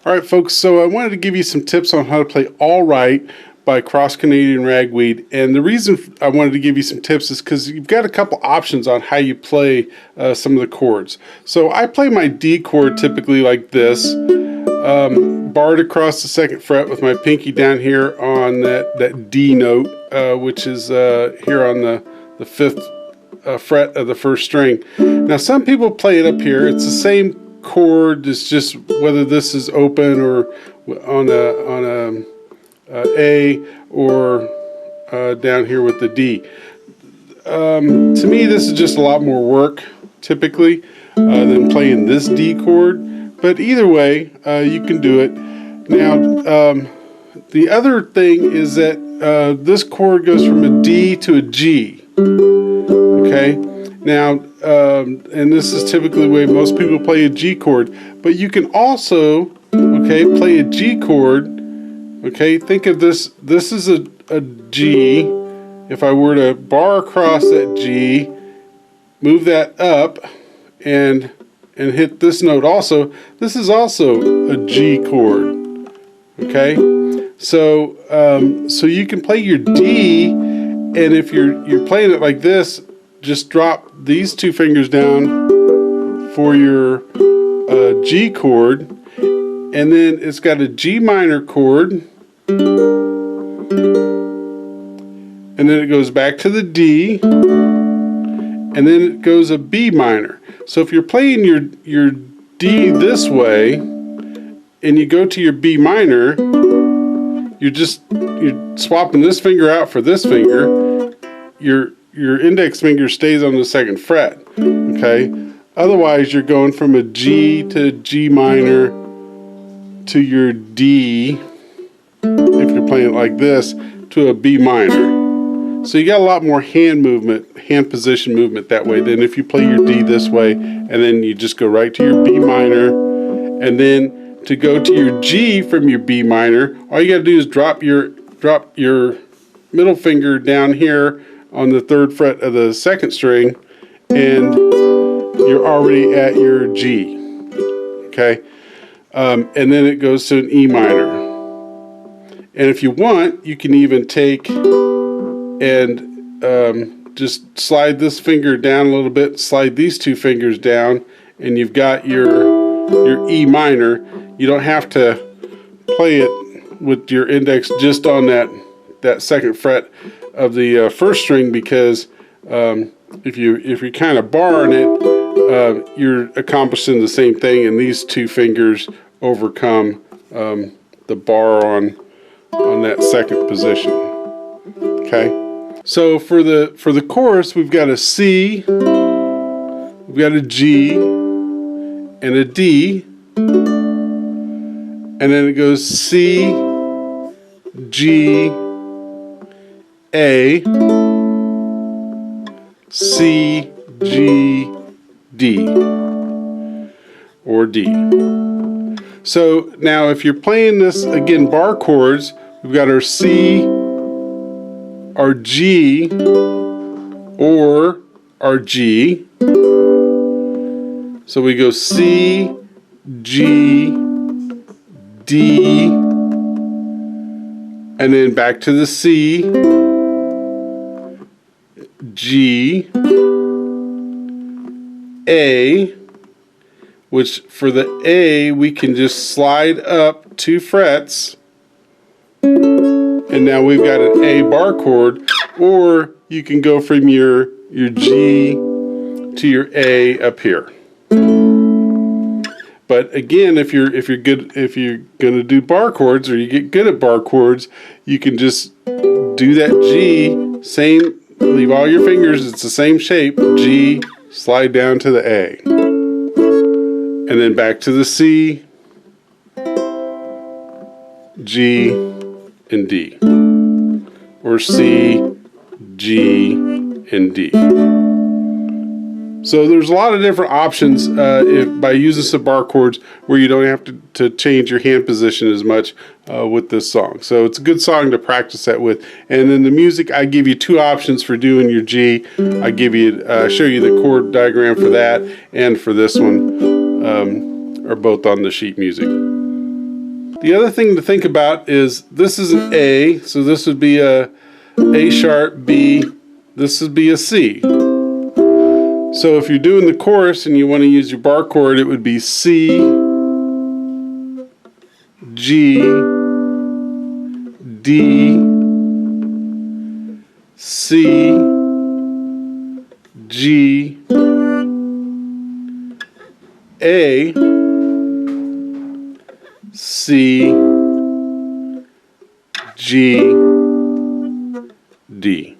Alright folks, so I wanted to give you some tips on how to play All Right by Cross Canadian Ragweed, and the reason I wanted to give you some tips is because you've got a couple options on how you play some of the chords. So I play my D chord typically like this, barred across the 2nd fret with my pinky down here on that D note, which is here on the 5th fret of the 1st string. Now some people play it up here. It's the same chord, it's just whether this is open or on a or down here with the D. To me this is just a lot more work typically than playing this D chord, but either way you can do it. Now the other thing is that this chord goes from a D to a G. Okay, now and this is typically the way most people play a G chord, but you can also play a G chord. Okay, think of this is a G. If I were to bar across that G, move that up and hit this note also, this is also a G chord. Okay, so so you can play your D, and if you're playing it like this, just drop these 2 fingers down for your G chord, and then it's got a G minor chord, and then it goes back to the D, and then it goes a B minor. So if you're playing your D this way and you go to your B minor, you're swapping this finger out for this finger. Your index finger stays on the 2nd fret. Okay, otherwise you're going from a G to G minor to your D, if you're playing it like this, to a B minor. So you got a lot more hand movement, hand position movement that way than if you play your D this way and then you just go right to your B minor, and then to go to your G from your B minor, all you got to do is drop your middle finger down here on the 3rd fret of the 2nd string, and you're already at your G. Okay, and then it goes to an E minor. And if you want, you can even take and just slide this finger down a little bit, slide these 2 fingers down, and you've got your E minor. You don't have to play it with your index just on that 2nd fret of the 1st string, because if you're kind of barring it, you're accomplishing the same thing, and these 2 fingers overcome the bar on that 2nd position. Okay, so for the chorus, we've got a C, we've got a G, and a D, and then it goes C, G, A, C, G, D, or D. So now if you're playing this, again, bar chords, we've got our C, our G, or our G. So we go C, G, D, and then back to the C, G, A, which for the A we can just slide up 2 frets, and now we've got an A bar chord, or you can go from your G to your A up here. But again, if you're gonna do bar chords, or you get good at bar chords, you can just do that G, same, leave all your fingers, it's the same shape, G, slide down to the A, and then back to the C, G, and D, or C, G, and D. So there's a lot of different options by using some bar chords where you don't have to change your hand position as much with this song. So it's a good song to practice that with. And in the music, I give you 2 options for doing your G. I give you show you the chord diagram for that and for this one, are both on the sheet music. The other thing to think about is this is an A, so this would be a A sharp, B, this would be a C. So if you're doing the chorus and you want to use your bar chord, it would be C, G, D, C, G, A, C, G, D.